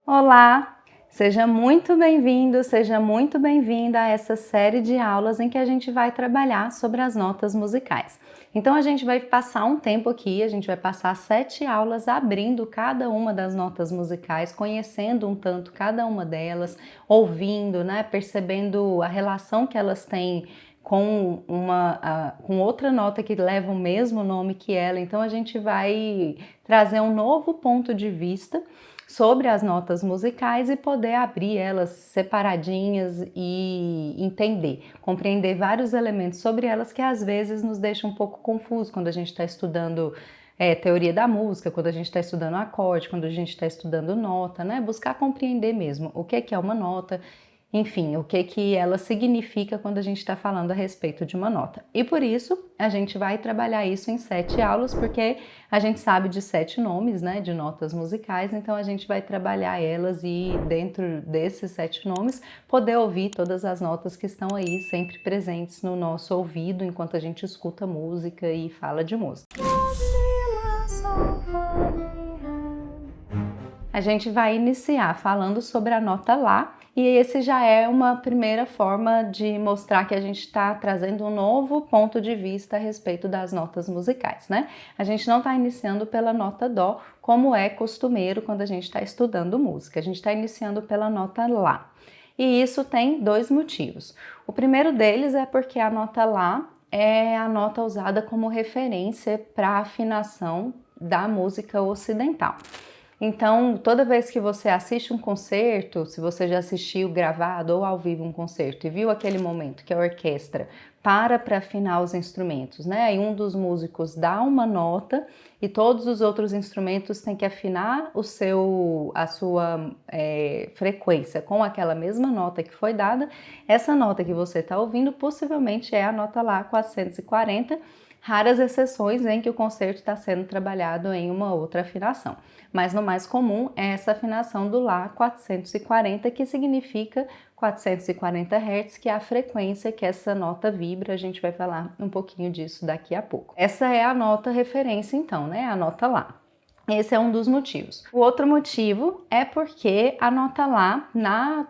Olá, seja muito bem-vindo, seja muito bem-vinda a essa série de aulas em que a gente vai trabalhar sobre as notas musicais. Então a gente vai passar um tempo aqui, a gente vai passar 7 aulas abrindo cada uma das notas musicais, conhecendo um tanto cada uma delas, ouvindo, né, percebendo a relação que elas têm com com outra nota que leva o mesmo nome que ela. Então a gente vai trazer um novo ponto de vista sobre as notas musicais e poder abrir elas separadinhas e entender, compreender vários elementos sobre elas que às vezes nos deixam um pouco confuso quando a gente está estudando teoria da música, quando a gente está estudando acorde, quando a gente está estudando nota, né? Buscar compreender mesmo o que é uma nota, enfim, o que ela significa quando a gente está falando a respeito de uma nota. E por isso, a gente vai trabalhar isso em 7 aulas, porque a gente sabe de 7 nomes, né, de notas musicais, então a gente vai trabalhar elas e dentro desses 7 nomes, poder ouvir todas as notas que estão aí sempre presentes no nosso ouvido, enquanto a gente escuta música e fala de música. A gente vai iniciar falando sobre a nota Lá, e esse já é uma primeira forma de mostrar que a gente está trazendo um novo ponto de vista a respeito das notas musicais, né? A gente não está iniciando pela nota Dó, como é costumeiro quando a gente está estudando música. A gente está iniciando pela nota Lá. E isso tem 2 motivos. O primeiro deles é porque a nota Lá é a nota usada como referência para a afinação da música ocidental. Então, toda vez que você assiste um concerto, se você já assistiu gravado ou ao vivo um concerto e viu aquele momento que a orquestra para afinar os instrumentos, né? Aí um dos músicos dá uma nota e todos os outros instrumentos têm que afinar a sua frequência com aquela mesma nota que foi dada. Essa nota que você está ouvindo possivelmente é a nota Lá 440, raras exceções em que o concerto está sendo trabalhado em uma outra afinação. Mas no mais comum é essa afinação do Lá 440, que significa 440 Hz, que é a frequência que essa nota vibra. A gente vai falar um pouquinho disso daqui a pouco. Essa é a nota referência então, né? A nota Lá. Esse é um dos motivos. O outro motivo é porque a nota Lá, na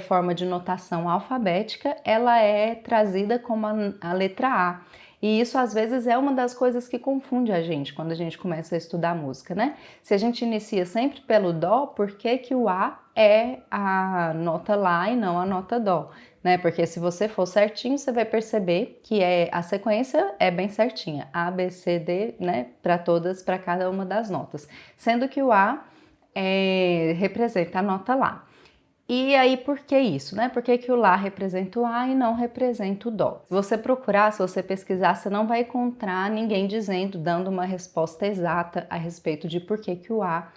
forma de notação alfabética, ela é trazida como a letra A. E isso às vezes é uma das coisas que confunde a gente quando a gente começa a estudar música, né? Se a gente inicia sempre pelo Dó, por que que o A é a nota Lá e não a nota Dó? Né? Porque se você for certinho, você vai perceber que a sequência é bem certinha, A, B, C, D, né? Para cada uma das notas. Sendo que o A representa a nota Lá. E aí, por que isso, né? Por que que o Lá representa o A e não representa o Dó? Se você procurar, se você pesquisar, você não vai encontrar ninguém dando uma resposta exata a respeito de por que que o A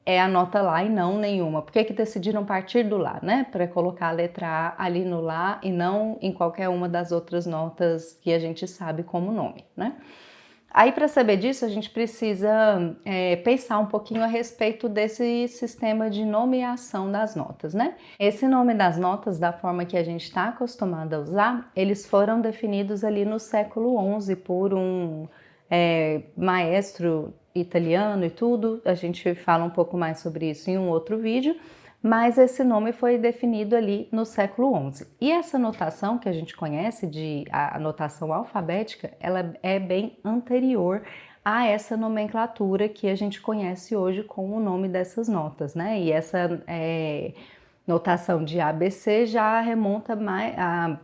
é a nota Lá e não nenhuma. Por que que decidiram partir do Lá, né? Para colocar a letra A ali no Lá e não em qualquer uma das outras notas que a gente sabe como nome, né? Aí, para saber disso, a gente precisa pensar um pouquinho a respeito desse sistema de nomeação das notas, né? Esse nome das notas, da forma que a gente está acostumado a usar, eles foram definidos ali no século XI por um maestro italiano e tudo. A gente fala um pouco mais sobre isso em um outro vídeo, mas esse nome foi definido ali no século XI. E essa notação que a gente conhece, a notação alfabética, ela é bem anterior a essa nomenclatura que a gente conhece hoje com o nome dessas notas, né? E essa notação de ABC já remonta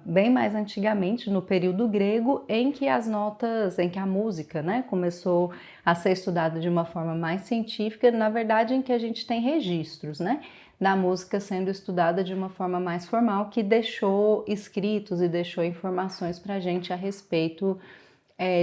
bem mais antigamente, no período grego, em que a música, né, começou a ser estudada de uma forma mais científica, na verdade em que a gente tem registros, né, da música sendo estudada de uma forma mais formal, que deixou escritos e deixou informações para a gente a respeito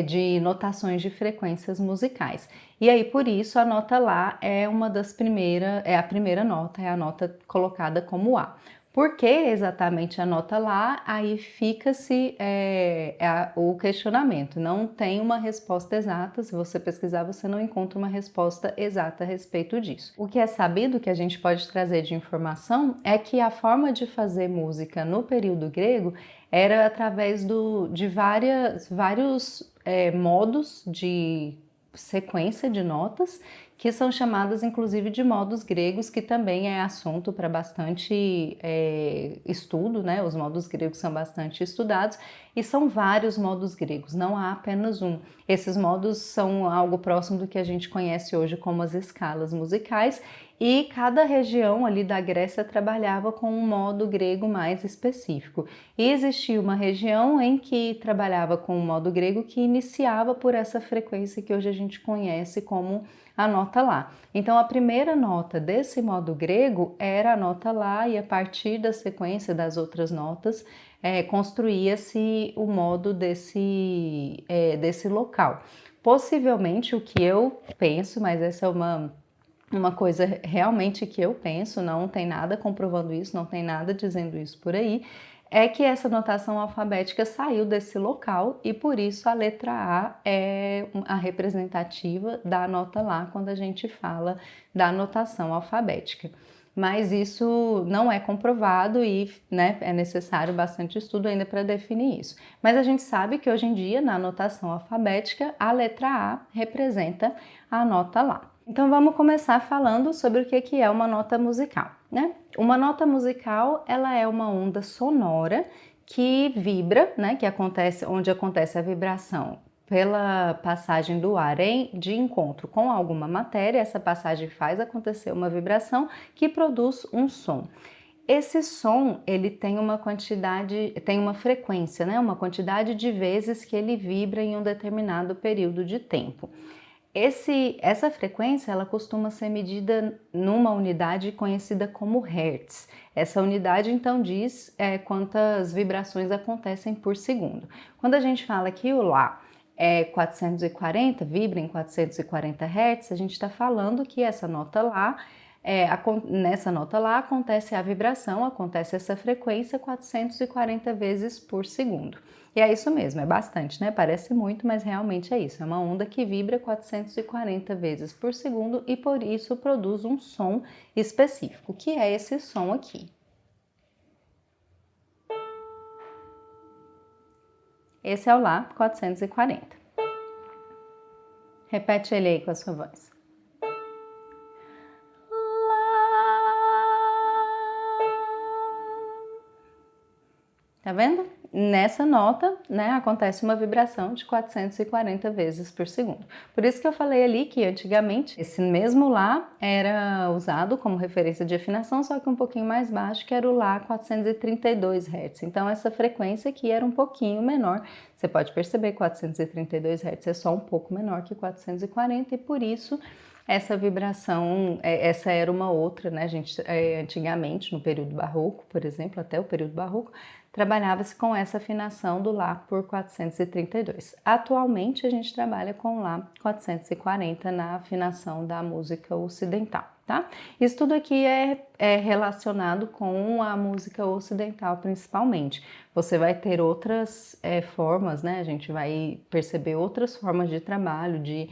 de notações de frequências musicais. E aí, por isso, a nota Lá é a primeira nota, é a nota colocada como A. Por que exatamente a nota Lá? Aí fica-se o questionamento. Não tem uma resposta exata. Se você pesquisar, você não encontra uma resposta exata a respeito disso. O que é sabido, que a gente pode trazer de informação, é que a forma de fazer música no período grego era através de vários modos de sequência de notas que são chamadas inclusive de modos gregos, que também é assunto para bastante estudo, né? Os modos gregos são bastante estudados e são vários modos gregos, não há apenas um. Esses modos são algo próximo do que a gente conhece hoje como as escalas musicais, e cada região ali da Grécia trabalhava com um modo grego mais específico. E existia uma região em que trabalhava com um modo grego que iniciava por essa frequência que hoje a gente conhece como a nota Lá. Então a primeira nota desse modo grego era a nota Lá, e a partir da sequência das outras notas construía-se o modo desse local. Possivelmente o que eu penso, mas essa é uma coisa realmente que eu penso, não tem nada comprovando isso, não tem nada dizendo isso por aí, é que essa notação alfabética saiu desse local e por isso a letra A é a representativa da nota Lá quando a gente fala da notação alfabética. Mas isso não é comprovado e, né, é necessário bastante estudo ainda para definir isso. Mas a gente sabe que hoje em dia, na notação alfabética, a letra A representa a nota Lá. Então vamos começar falando sobre o que é uma nota musical, né? Uma nota musical, ela é uma onda sonora que vibra, né? Onde acontece a vibração pela passagem do ar de encontro com alguma matéria. Essa passagem faz acontecer uma vibração que produz um som. Esse som, ele tem uma frequência, né? Uma quantidade de vezes que ele vibra em um determinado período de tempo. Essa frequência, ela costuma ser medida numa unidade conhecida como Hertz. Essa unidade, então, diz quantas vibrações acontecem por segundo. Quando a gente fala que o Lá é 440, vibra em 440 Hz, a gente está falando que essa nota Lá, nessa nota Lá acontece a vibração, acontece essa frequência 440 vezes por segundo. E é isso mesmo, é bastante, né? Parece muito, mas realmente é isso. É uma onda que vibra 440 vezes por segundo e por isso produz um som específico, que é esse som aqui. Esse é o Lá 440. Repete ele aí com a sua voz. Tá vendo? Nessa nota, né, acontece uma vibração de 440 vezes por segundo. Por isso que eu falei ali que antigamente esse mesmo Lá era usado como referência de afinação, só que um pouquinho mais baixo, que era o Lá 432 Hz. Então essa frequência aqui era um pouquinho menor. Você pode perceber que 432 Hz é só um pouco menor que 440 e por isso essa vibração, essa era uma outra, né, gente, antigamente, no período barroco, por exemplo, até o período barroco, trabalhava-se com essa afinação do Lá por 432. Atualmente, a gente trabalha com Lá 440 na afinação da música ocidental, tá? Isso tudo aqui é relacionado com a música ocidental, principalmente. Você vai ter outras formas, né? A gente vai perceber outras formas de trabalho, de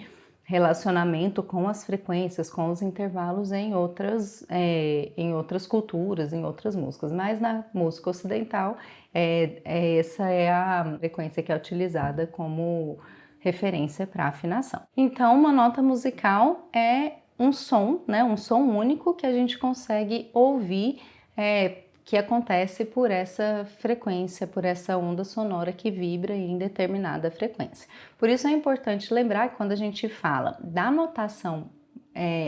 relacionamento com as frequências, com os intervalos em outras culturas, em outras músicas. Mas na música ocidental, essa é a frequência que é utilizada como referência para afinação. Então, uma nota musical é um som, né, um som único que a gente consegue ouvir, que acontece por essa frequência, por essa onda sonora que vibra em determinada frequência. Por isso é importante lembrar que quando a gente fala da notação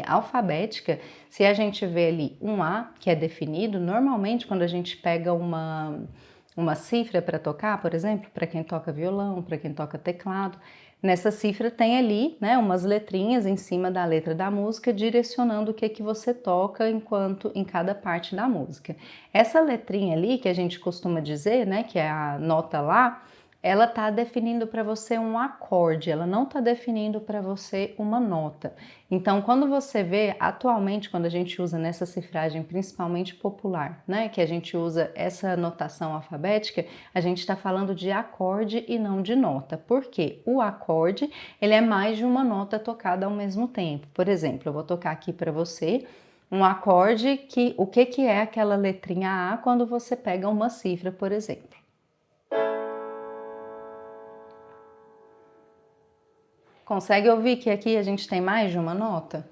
alfabética, se a gente vê ali um A que é definido, normalmente quando a gente pega uma cifra para tocar, por exemplo, para quem toca violão, para quem toca teclado, nessa cifra tem ali, né, umas letrinhas em cima da letra da música direcionando o que você toca em cada parte da música. Essa letrinha ali que a gente costuma dizer, né, que é a nota Lá, ela está definindo para você um acorde, ela não está definindo para você uma nota. Então, quando você vê, atualmente, quando a gente usa nessa cifragem principalmente popular, né, que a gente usa essa notação alfabética, a gente está falando de acorde e não de nota. Por quê? O acorde, ele é mais de uma nota tocada ao mesmo tempo. Por exemplo, eu vou tocar aqui para você um acorde que, o que é aquela letrinha A quando você pega uma cifra, por exemplo. Consegue ouvir que aqui a gente tem mais de uma nota?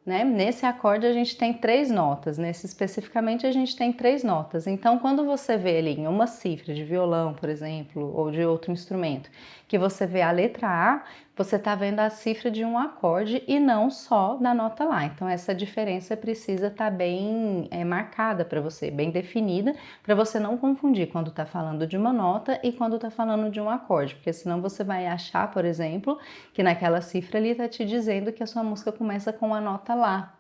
né? Nesse acorde a gente tem 3 notas, nesse especificamente a gente tem 3 notas. Então, quando você vê ali em uma cifra de violão, por exemplo, ou de outro instrumento, que você vê a letra A, você está vendo a cifra de um acorde e não só da nota Lá. Então, essa diferença precisa estar bem marcada para você, bem definida, para você não confundir quando está falando de uma nota e quando está falando de um acorde, porque senão você vai achar, por exemplo, que naquela cifra ali está te dizendo que a sua música começa com a nota Lá.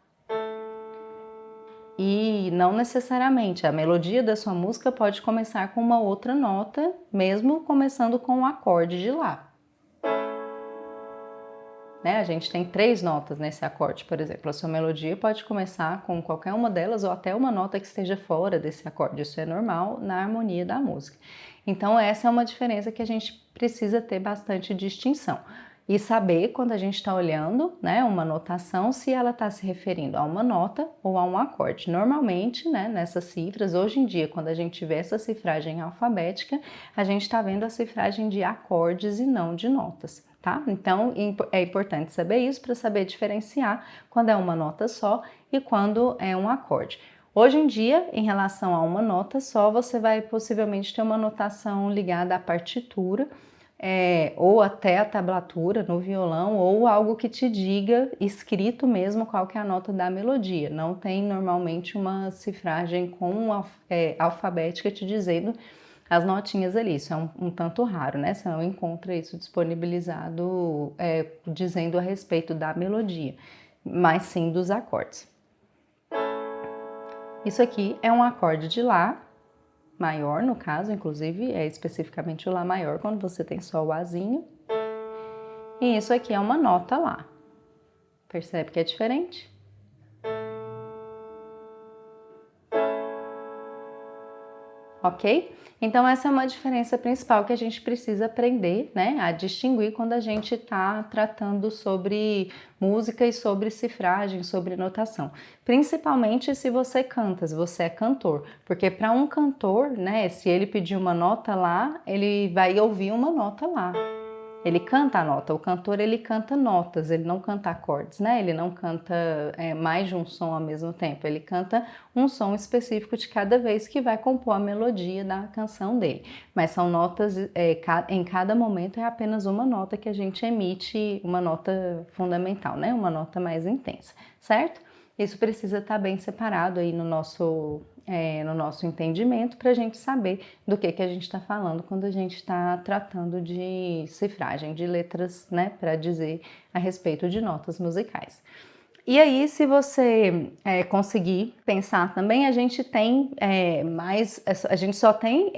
E não necessariamente, a melodia da sua música pode começar com uma outra nota, mesmo começando com um acorde de Lá. Né? A gente tem 3 notas nesse acorde, por exemplo. A sua melodia pode começar com qualquer uma delas ou até uma nota que esteja fora desse acorde. Isso é normal na harmonia da música. Então, essa é uma diferença que a gente precisa ter bastante distinção. E saber quando a gente está olhando, né, uma notação, se ela está se referindo a uma nota ou a um acorde. Normalmente, né, nessas cifras, hoje em dia, quando a gente vê essa cifragem alfabética, a gente está vendo a cifragem de acordes e não de notas. Tá? Então, é importante saber isso para saber diferenciar quando é uma nota só e quando é um acorde. Hoje em dia, em relação a uma nota só, você vai possivelmente ter uma notação ligada à partitura, ou até a tablatura no violão, ou algo que te diga, escrito mesmo, qual que é a nota da melodia. Não tem normalmente uma cifragem alfabética te dizendo as notinhas ali, isso é um tanto raro, né? Você não encontra isso disponibilizado dizendo a respeito da melodia, mas sim dos acordes. Isso aqui é um acorde de Lá maior, no caso, inclusive, é especificamente o Lá maior, quando você tem só o Azinho. E isso aqui é uma nota Lá. Percebe que é diferente? Ok? Então, essa é uma diferença principal que a gente precisa aprender, né, a distinguir quando a gente está tratando sobre música e sobre cifragem, sobre notação. Principalmente se você canta, se você é cantor. Porque para um cantor, né, se ele pedir uma nota Lá, ele vai ouvir uma nota Lá. Ele canta a nota, o cantor ele canta notas, ele não canta acordes, né? Ele não canta mais de um som ao mesmo tempo, ele canta um som específico de cada vez que vai compor a melodia da canção dele. Mas são notas, em cada momento é apenas uma nota que a gente emite, uma nota fundamental, né? Uma nota mais intensa, certo? Isso precisa estar bem separado aí no nosso entendimento para a gente saber do que a gente está falando quando a gente está tratando de cifragem de letras, né, para dizer a respeito de notas musicais. E aí, se você conseguir pensar também, a gente tem a gente só tem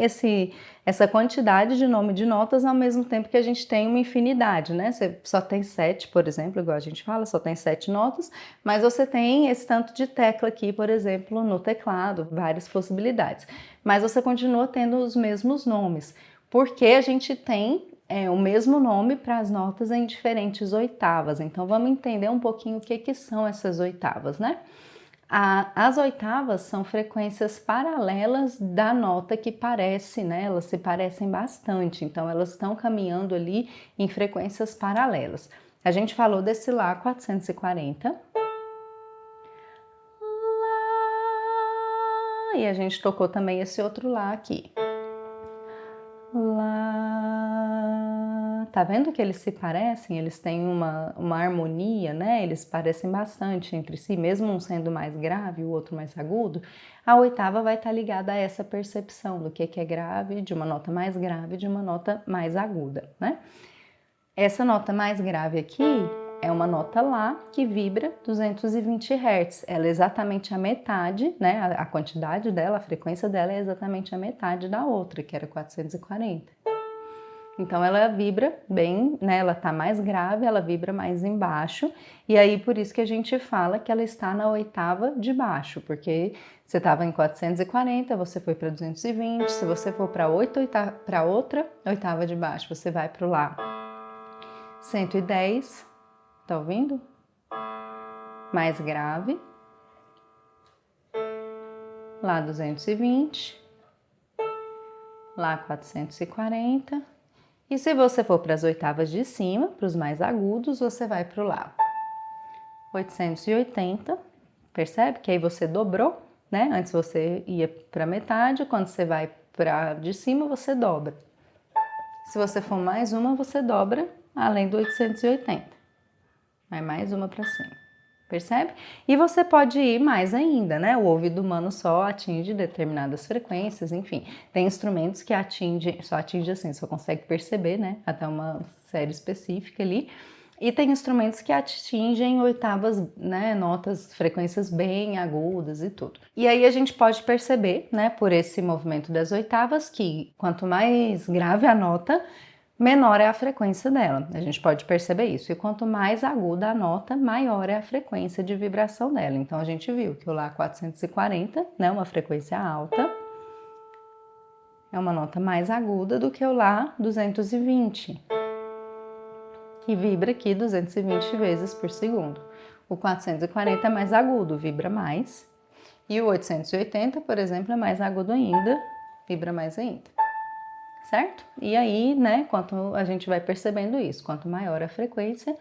essa quantidade de nome de notas ao mesmo tempo que a gente tem uma infinidade, né? Você só tem 7, por exemplo, igual a gente fala, só tem 7 notas, mas você tem esse tanto de tecla aqui, por exemplo, no teclado, várias possibilidades. Mas você continua tendo os mesmos nomes, porque a gente tem o mesmo nome para as notas em diferentes oitavas. Então, vamos entender um pouquinho o que são essas oitavas, né? As oitavas são frequências paralelas da nota que parece, né? Elas se parecem bastante, então elas estão caminhando ali em frequências paralelas. A gente falou desse Lá 440. Lá, e a gente tocou também esse outro Lá aqui. Lá, tá vendo que eles se parecem? Eles têm uma harmonia, né? Eles parecem bastante entre si, mesmo um sendo mais grave e o outro mais agudo. A oitava vai estar ligada a essa percepção do que é grave, de uma nota mais grave, de uma nota mais aguda, né? Essa nota mais grave aqui é uma nota Lá que vibra 220 Hz. Ela é exatamente a metade, né? A quantidade dela, a frequência dela é exatamente a metade da outra, que era 440. Então ela vibra bem, né? Ela tá mais grave, ela vibra mais embaixo, e aí por isso que a gente fala que ela está na oitava de baixo, porque você estava em 440, você foi para 220, se você for para outra oitava de baixo, você vai para o Lá 110. Tá ouvindo? Mais grave. Lá 220. Lá 440. E se você for para as oitavas de cima, para os mais agudos, você vai para o Lá 880, percebe? Que aí você dobrou, né? Antes você ia para metade, quando você vai para de cima, você dobra. Se você for mais uma, você dobra além do 880. Vai mais uma para cima, percebe? E você pode ir mais ainda, né? O ouvido humano só atinge determinadas frequências, enfim. Tem instrumentos que só atinge assim, só consegue perceber, né? Até uma série específica ali. E tem instrumentos que atingem oitavas, né, notas, frequências bem agudas e tudo. E aí a gente pode perceber, né, por esse movimento das oitavas, que quanto mais grave a nota, menor é a frequência dela. A gente pode perceber isso. E quanto mais aguda a nota, maior é a frequência de vibração dela. Então a gente viu que o Lá 440, né, uma frequência alta, é uma nota mais aguda do que o Lá 220. Que vibra aqui 220 vezes por segundo. O 440 é mais agudo, vibra mais. E o 880, por exemplo, é mais agudo ainda, vibra mais ainda. Certo? E aí, né, quanto a gente vai percebendo isso, quanto maior a frequência,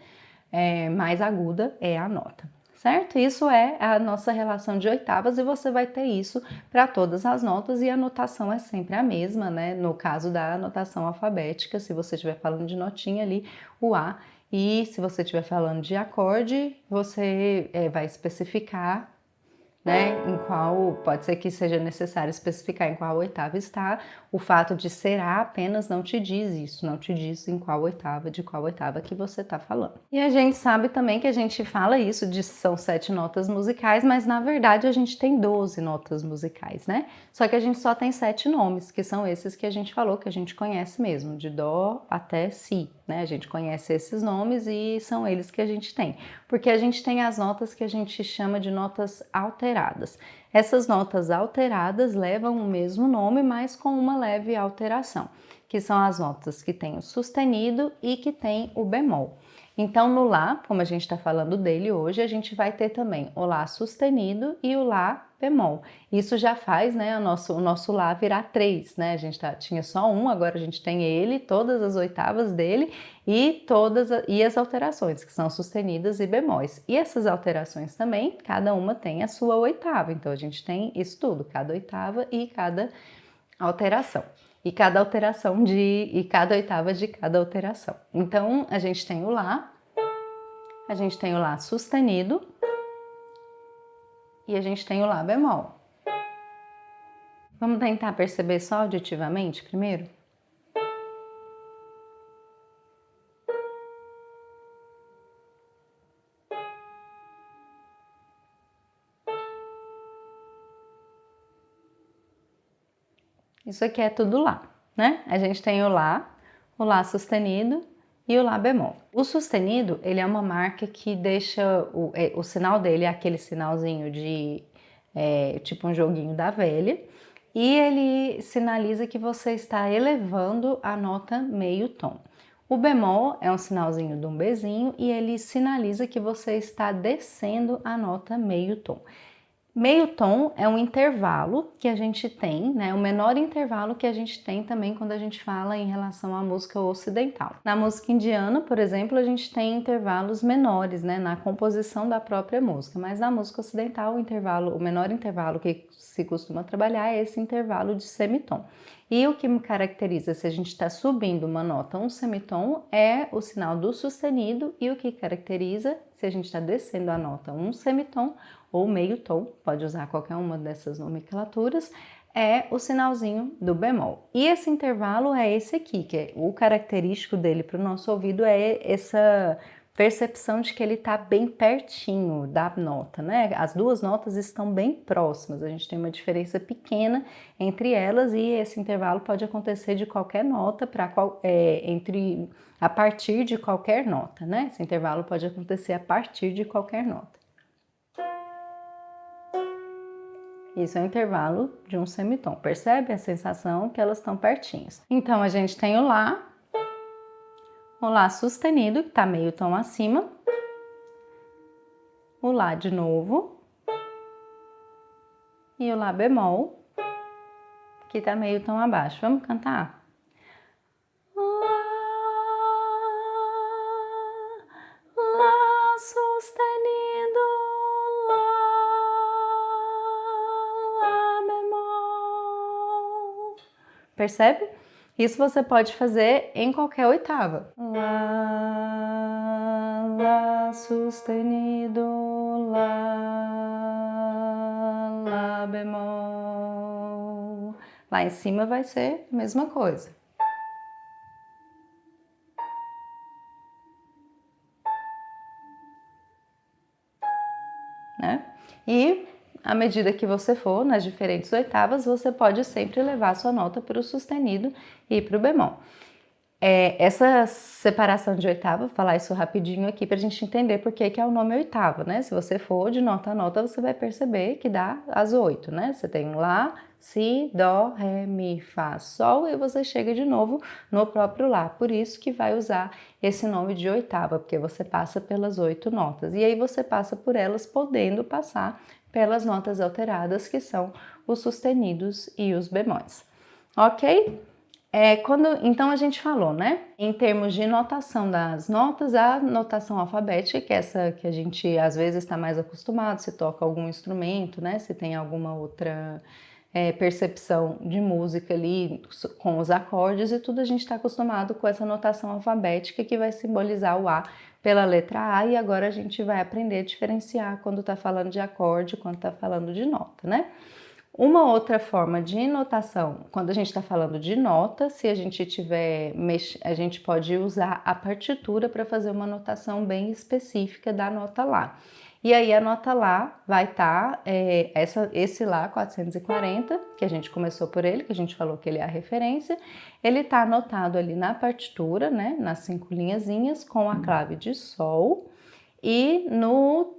mais aguda é a nota. Certo? Isso é a nossa relação de oitavas e você vai ter isso para todas as notas e a notação é sempre a mesma, né? No caso da notação alfabética, se você estiver falando de notinha ali, o A, e se você estiver falando de acorde, você vai especificar, né, em qual, pode ser que seja necessário especificar em qual oitava está. O fato de ser A apenas não te diz isso, não te diz em qual oitava, de qual oitava que você está falando. E a gente sabe também que a gente fala isso de são 7 notas musicais, mas na verdade a gente tem 12 notas musicais, né? Só que a gente só tem 7 nomes, que são esses que a gente falou, que a gente conhece mesmo, de Dó até Si, né? A gente conhece esses nomes e são eles que a gente tem, porque a gente tem as notas que a gente chama de notas alteradas. Essas notas alteradas levam o mesmo nome, mas com uma leve alteração, que são as notas que têm o sustenido e que tem o bemol. Então, no Lá, como a gente está falando dele hoje, a gente vai ter também o Lá sustenido e o Lá bemol. Isso já faz, né, o nosso Lá virar 3, né? A gente tinha só um, agora a gente tem ele, todas as oitavas dele e as alterações, que são sustenidas e bemóis. E essas alterações também, cada uma tem a sua oitava. Então, a gente tem isso tudo, cada oitava e cada alteração. E cada oitava de cada alteração. Então, a gente tem o Lá sustenido e a gente tem o Lá bemol. Vamos tentar perceber só auditivamente primeiro? Isso aqui é tudo Lá, né? A gente tem o Lá sustenido e o Lá bemol. O sustenido, ele é uma marca que deixa, o sinal dele é aquele sinalzinho de, tipo um joguinho da velha, e ele sinaliza que você está elevando a nota meio tom. O bemol é um sinalzinho de um Bzinho e ele sinaliza que você está descendo a nota meio tom. Meio tom é um intervalo que a gente tem, né? O menor intervalo que a gente tem também quando a gente fala em relação à música ocidental. Na música indiana, por exemplo, a gente tem intervalos menores, né? Na composição da própria música, mas na música ocidental o menor intervalo que se costuma trabalhar é esse intervalo de semitom. E o que me caracteriza se a gente está subindo uma nota, um semitom, é o sinal do sustenido, e o que caracteriza se a gente está descendo a nota, um semitom ou meio tom, pode usar qualquer uma dessas nomenclaturas, é o sinalzinho do bemol. E esse intervalo é esse aqui, que o característico dele para o nosso ouvido é essa percepção de que ele está bem pertinho da nota, né? As duas notas estão bem próximas, a gente tem uma diferença pequena entre elas, e esse intervalo pode acontecer de qualquer nota a partir de qualquer nota, né? Esse intervalo pode acontecer a partir de qualquer nota. Isso é o intervalo de um semitom. Percebe a sensação que elas estão pertinhas? Então, a gente tem o Lá sustenido, que está meio tom acima, o Lá de novo, e o Lá bemol, que está meio tom abaixo. Vamos cantar? Lá sustenido, Percebe? Isso você pode fazer em qualquer oitava. Lá, Lá sustenido, Lá bemol. Lá em cima vai ser a mesma coisa. Né? E à medida que você for nas diferentes oitavas, você pode sempre levar a sua nota para o sustenido e para o bemol. Essa separação de oitava, vou falar isso rapidinho aqui para a gente entender por que é o nome oitava, né? Se você for de nota a nota, você vai perceber que dá as 8, né? Você tem Lá, Si, Dó, Ré, Mi, Fá, Sol e você chega de novo no próprio Lá. Por isso que vai usar esse nome de oitava, porque você passa pelas 8 notas. E aí você passa por elas podendo passar pelas notas alteradas, que são os sustenidos e os bemóis. Ok? Então a gente falou, né? Em termos de notação das notas, a notação alfabética, que é essa que a gente às vezes está mais acostumado, se toca algum instrumento, né? Se tem alguma outra percepção de música ali com os acordes e tudo, a gente está acostumado com essa notação alfabética que vai simbolizar o A pela letra A, e agora a gente vai aprender a diferenciar quando está falando de acorde, quando está falando de nota, né? Uma outra forma de notação, quando a gente está falando de nota, se a gente a gente pode usar a partitura para fazer uma notação bem específica da nota Lá. E aí a nota Lá vai estar, esse Lá 440, que a gente começou por ele, que a gente falou que ele é a referência, ele está anotado ali na partitura, né, nas 5 linhazinhas, com a clave de Sol, e no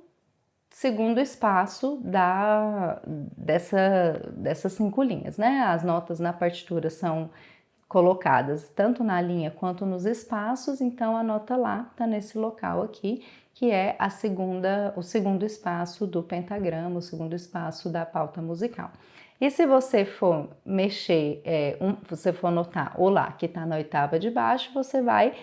segundo espaço dessas 5 linhas, né? As notas na partitura são colocadas tanto na linha quanto nos espaços, então a nota Lá está nesse local aqui, que é o segundo espaço do pentagrama, o segundo espaço da pauta musical. E se você for mexer, você for notar o Lá que está na oitava de baixo, você vai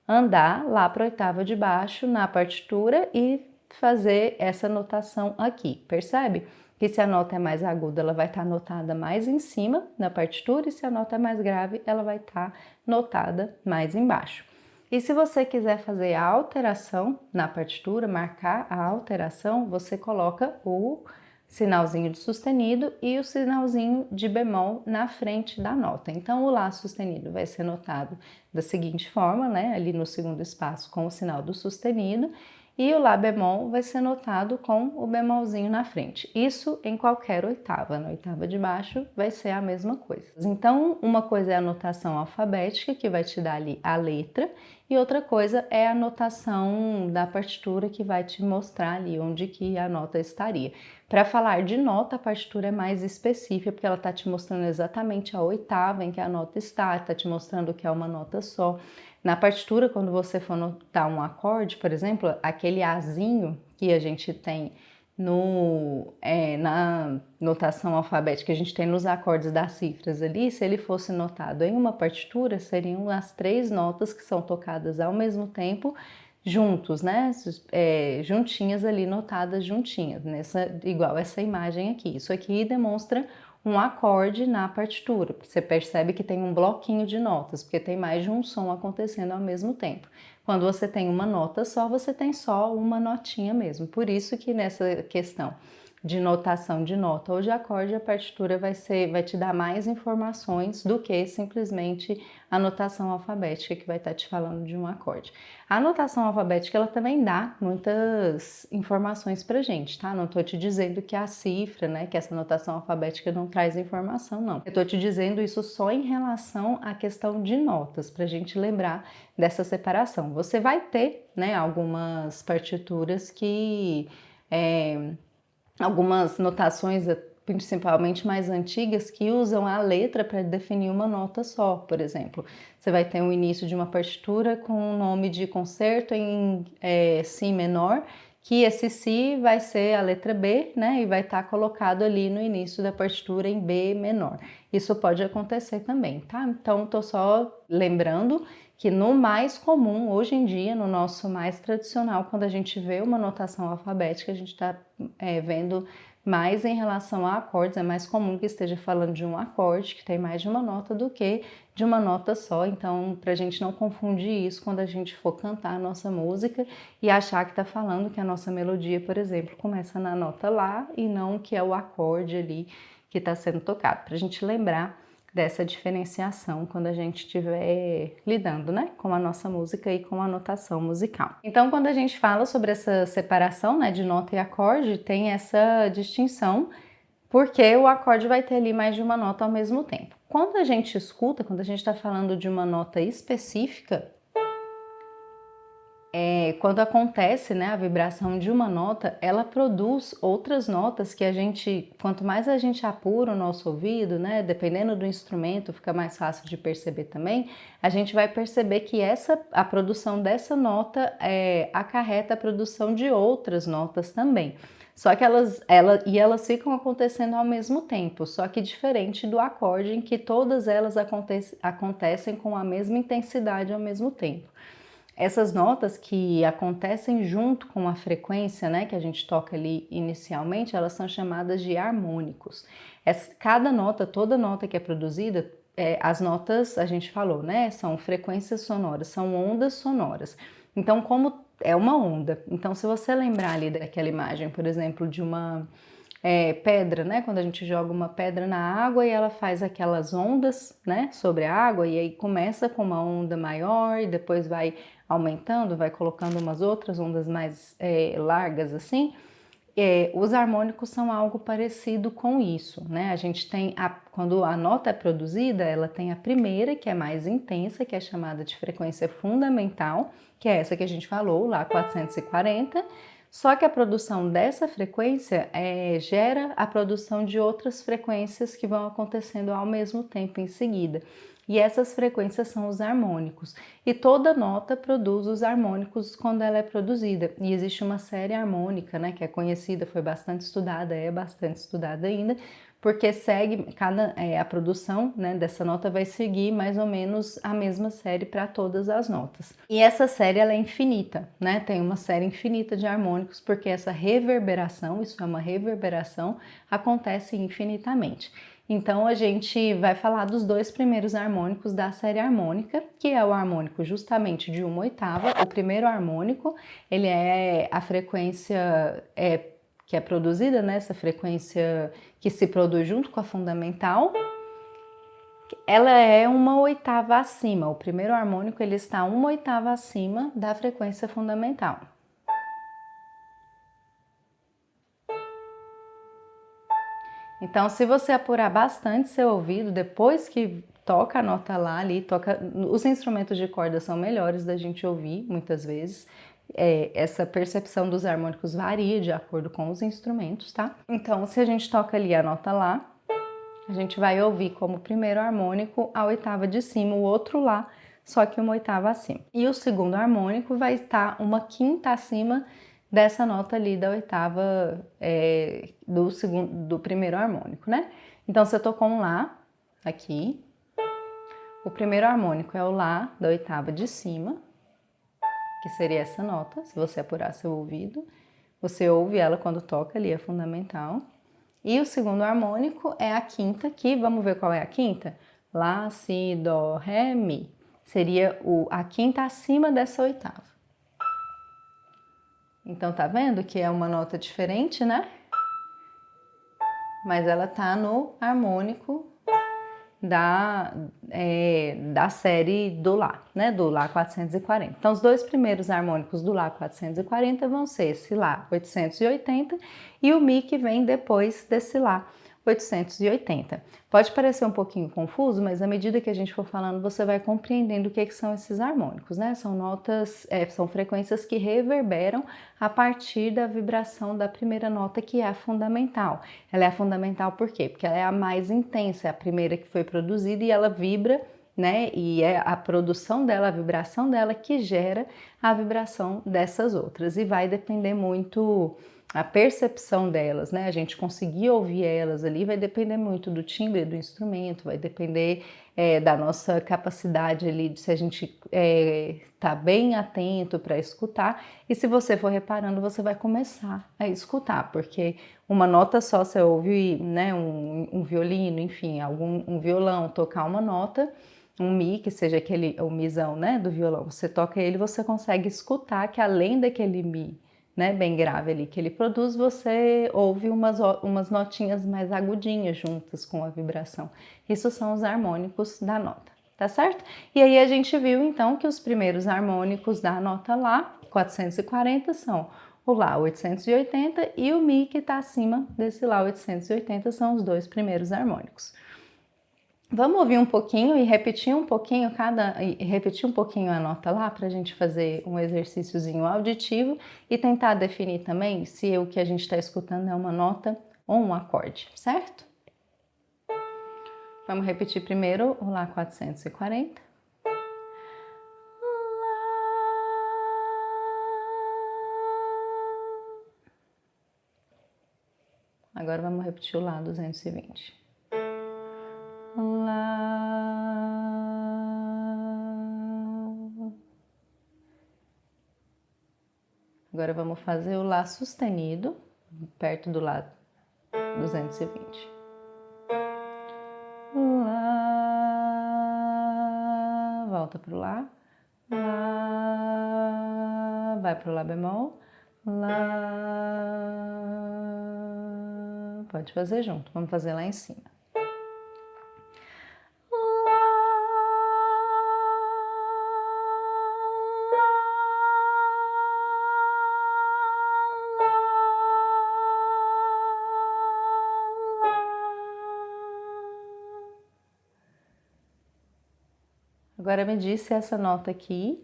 andar lá para a oitava de baixo na partitura e fazer essa notação aqui, percebe? Que se a nota é mais aguda, ela vai estar notada mais em cima na partitura, e se a nota é mais grave, ela vai estar notada mais embaixo. E se você quiser fazer a alteração na partitura, marcar a alteração, você coloca o sinalzinho de sustenido e o sinalzinho de bemol na frente da nota. Então, o Lá sustenido vai ser notado da seguinte forma, né? Ali no segundo espaço com o sinal do sustenido, e o Lá bemol vai ser notado com o bemolzinho na frente. Isso em qualquer oitava. Na oitava de baixo vai ser a mesma coisa. Então, uma coisa é a notação alfabética, que vai te dar ali a letra, e outra coisa é a notação da partitura, que vai te mostrar ali onde que a nota estaria. Para falar de nota, a partitura é mais específica, porque ela está te mostrando exatamente a oitava em que a nota está te mostrando que é uma nota só. Na partitura, quando você for notar um acorde, por exemplo, aquele Azinho que a gente tem na notação alfabética, que a gente tem nos acordes das cifras ali, se ele fosse notado em uma partitura, seriam as 3 notas que são tocadas ao mesmo tempo, juntos, né? Juntinhas ali, notadas juntinhas, igual essa imagem aqui. Isso aqui demonstra um acorde na partitura. Você percebe que tem um bloquinho de notas, porque tem mais de um som acontecendo ao mesmo tempo. Quando você tem uma nota só, você tem só uma notinha mesmo. Por isso que nessa questão de notação de nota ou de acorde, a partitura vai te dar mais informações do que simplesmente a notação alfabética, que vai estar te falando de um acorde. A notação alfabética, ela também dá muitas informações pra gente, tá? Não tô te dizendo que a cifra, né, que essa notação alfabética não traz informação, não. Eu tô te dizendo isso só em relação à questão de notas, pra gente lembrar dessa separação. Você vai ter, né, algumas partituras que algumas notações, principalmente mais antigas, que usam a letra para definir uma nota só, por exemplo. Você vai ter o início de uma partitura com o nome de concerto em Si menor, que esse Si vai ser a letra B, né? E vai estar colocado ali no início da partitura em B menor. Isso pode acontecer também, tá? Então, tô só lembrando que no mais comum, hoje em dia, no nosso mais tradicional, quando a gente vê uma notação alfabética, a gente está vendo mais em relação a acordes, é mais comum que esteja falando de um acorde, que tem mais de uma nota, do que de uma nota só. Então, para a gente não confundir isso quando a gente for cantar a nossa música e achar que está falando que a nossa melodia, por exemplo, começa na nota Lá e não que é o acorde ali que está sendo tocado. Para a gente lembrar dessa diferenciação quando a gente estiver lidando, né, com a nossa música e com a notação musical. Então, quando a gente fala sobre essa separação, né, de nota e acorde, tem essa distinção, porque o acorde vai ter ali mais de uma nota ao mesmo tempo. Quando a gente escuta, quando a gente está falando de uma nota específica, quando acontece, né, a vibração de uma nota, ela produz outras notas que a gente, quanto mais a gente apura o nosso ouvido, né, dependendo do instrumento, fica mais fácil de perceber também, a gente vai perceber que a produção dessa nota acarreta a produção de outras notas também. Só que elas ficam acontecendo ao mesmo tempo, só que diferente do acorde, em que todas elas acontecem com a mesma intensidade ao mesmo tempo. Essas notas que acontecem junto com a frequência, né, que a gente toca ali inicialmente, elas são chamadas de harmônicos. Cada nota, toda nota que é produzida, as notas, a gente falou, né, são frequências sonoras, são ondas sonoras. Então, como é uma onda, então se você lembrar ali daquela imagem, por exemplo, de uma pedra, né? Quando a gente joga uma pedra na água e ela faz aquelas ondas, né, sobre a água, e aí começa com uma onda maior e depois vai aumentando, vai colocando umas outras ondas mais largas assim. Os harmônicos são algo parecido com isso, né? A gente tem, quando a nota é produzida, ela tem a primeira, que é mais intensa, que é chamada de frequência fundamental, que é essa que a gente falou, Lá 440. Só que a produção dessa frequência gera a produção de outras frequências que vão acontecendo ao mesmo tempo em seguida. E essas frequências são os harmônicos. E toda nota produz os harmônicos quando ela é produzida. E existe uma série harmônica, né, que é conhecida, foi bastante estudada, é bastante estudada ainda, porque segue a produção, né, dessa nota vai seguir mais ou menos a mesma série para todas as notas. E essa série ela é infinita, né? Tem uma série infinita de harmônicos, porque essa reverberação, isso é uma reverberação, acontece infinitamente. Então a gente vai falar dos dois primeiros harmônicos da série harmônica, que é o harmônico justamente de 1/8. O primeiro harmônico, ele é a frequência que é produzida, né, essa frequência que se produz junto com a fundamental, ela é 1/8 acima. O primeiro harmônico ele está 1/8 acima da frequência fundamental. Então, se você apurar bastante seu ouvido, depois que toca a nota Lá ali, os instrumentos de corda são melhores da gente ouvir, muitas vezes. Essa percepção dos harmônicos varia de acordo com os instrumentos, tá? Então, se a gente toca ali a nota Lá, a gente vai ouvir como primeiro harmônico a oitava de cima, o outro Lá, só que 1/8 acima. E o segundo harmônico vai estar 1/5 acima dessa nota ali da oitava do primeiro harmônico, né? Então, você tocou um Lá aqui, o primeiro harmônico é o Lá da oitava de cima, que seria essa nota, se você apurar seu ouvido, você ouve ela quando toca ali, é fundamental. E o segundo harmônico é a quinta, que vamos ver qual é a quinta? Lá, Si, Dó, Ré, Mi. Seria a quinta acima dessa oitava. Então tá vendo que é uma nota diferente, né? Mas ela tá no harmônico da série do Lá, né? Do Lá 440. Então, os dois primeiros harmônicos do Lá 440 vão ser esse Lá 880 e o Mi que vem depois desse Lá 880. Pode parecer um pouquinho confuso, mas à medida que a gente for falando, você vai compreendendo o que são esses harmônicos, né? São notas, são frequências que reverberam a partir da vibração da primeira nota, que é a fundamental. Ela é a fundamental por quê? Porque ela é a mais intensa, é a primeira que foi produzida e ela vibra, né? E é a produção dela, a vibração dela que gera a vibração dessas outras. E vai depender muito a percepção delas, né? A gente conseguir ouvir elas ali vai depender muito do timbre do instrumento, vai depender da nossa capacidade ali, de se a gente tá bem atento para escutar. E se você for reparando, você vai começar a escutar, porque uma nota só, você ouve, né, um violino, enfim, um violão tocar uma nota, um mi, que seja o mizão, né, do violão, você toca ele, você consegue escutar que além daquele mi, né, bem grave ali que ele produz, você ouve umas notinhas mais agudinhas juntas com a vibração. Isso são os harmônicos da nota, tá certo? E aí a gente viu então que os primeiros harmônicos da nota Lá, 440, são o Lá 880 e o Mi que está acima desse Lá 880, são os dois primeiros harmônicos. Vamos ouvir um pouquinho e repetir um pouquinho a nota Lá para a gente fazer um exercíciozinho auditivo e tentar definir também se o que a gente está escutando é uma nota ou um acorde, certo? Vamos repetir primeiro o Lá 440. Agora vamos repetir o Lá 220. Lá. Agora vamos fazer o Lá sustenido, perto do Lá 220. Lá, volta pro Lá, Lá, vai pro Lá bemol, Lá, pode fazer junto, vamos fazer lá em cima. Agora me diz se essa nota aqui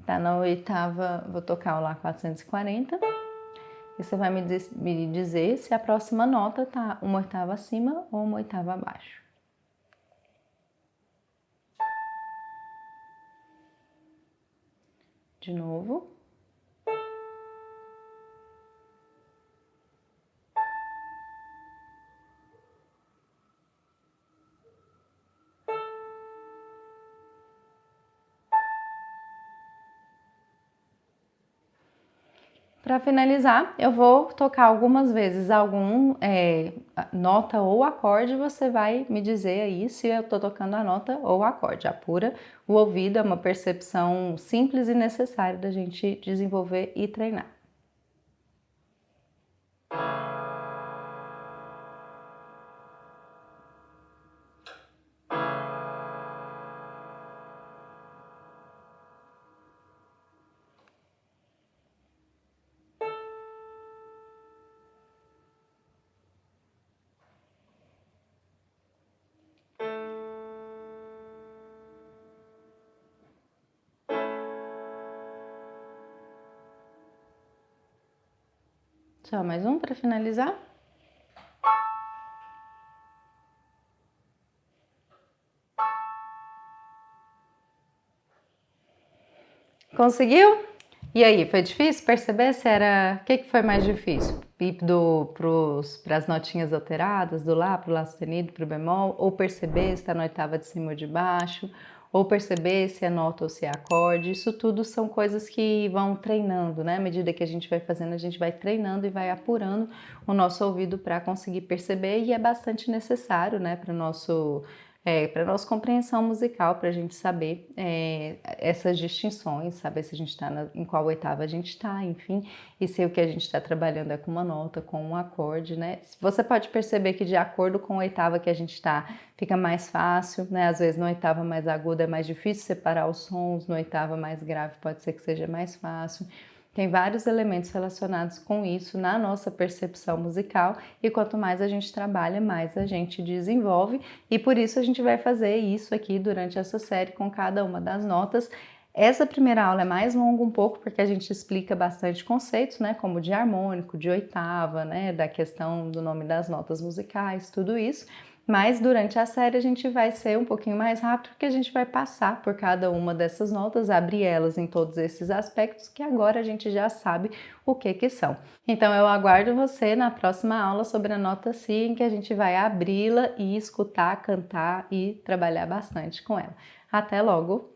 tá na oitava, vou tocar o Lá 440, e você vai me dizer se a próxima nota tá uma oitava acima ou uma oitava abaixo. De novo. Para finalizar, eu vou tocar algumas vezes algum nota ou acorde, você vai me dizer aí se eu tô tocando a nota ou o acorde. Apura o ouvido, é uma percepção simples e necessária da gente desenvolver e treinar. Só mais um para finalizar. Conseguiu? E aí, foi difícil perceber se era... O que foi mais difícil? Ir para as notinhas alteradas, do Lá para o Lá sustenido, para o bemol, ou perceber se está na oitava de cima ou de baixo, ou perceber se é nota ou se é acorde. Isso tudo são coisas que vão treinando, né? À medida que a gente vai fazendo, a gente vai treinando e vai apurando o nosso ouvido para conseguir perceber, e é bastante necessário, né, para a nossa compreensão musical, para a gente saber essas distinções, saber se a gente está em qual oitava a gente está, enfim, e se o que a gente está trabalhando é com uma nota, com um acorde, né? Você pode perceber que de acordo com a oitava que a gente está, fica mais fácil, né? Às vezes na oitava mais aguda é mais difícil separar os sons, na oitava mais grave pode ser que seja mais fácil. Tem vários elementos relacionados com isso na nossa percepção musical, e quanto mais a gente trabalha, mais a gente desenvolve, e por isso a gente vai fazer isso aqui durante essa série com cada uma das notas. Essa primeira aula é mais longa um pouco, porque a gente explica bastante conceitos, né, como de harmônico, de oitava, né, da questão do nome das notas musicais, tudo isso. Mas durante a série a gente vai ser um pouquinho mais rápido, porque a gente vai passar por cada uma dessas notas, abrir elas em todos esses aspectos que agora a gente já sabe o que são. Então eu aguardo você na próxima aula sobre a nota Si, em que a gente vai abri-la e escutar, cantar e trabalhar bastante com ela. Até logo!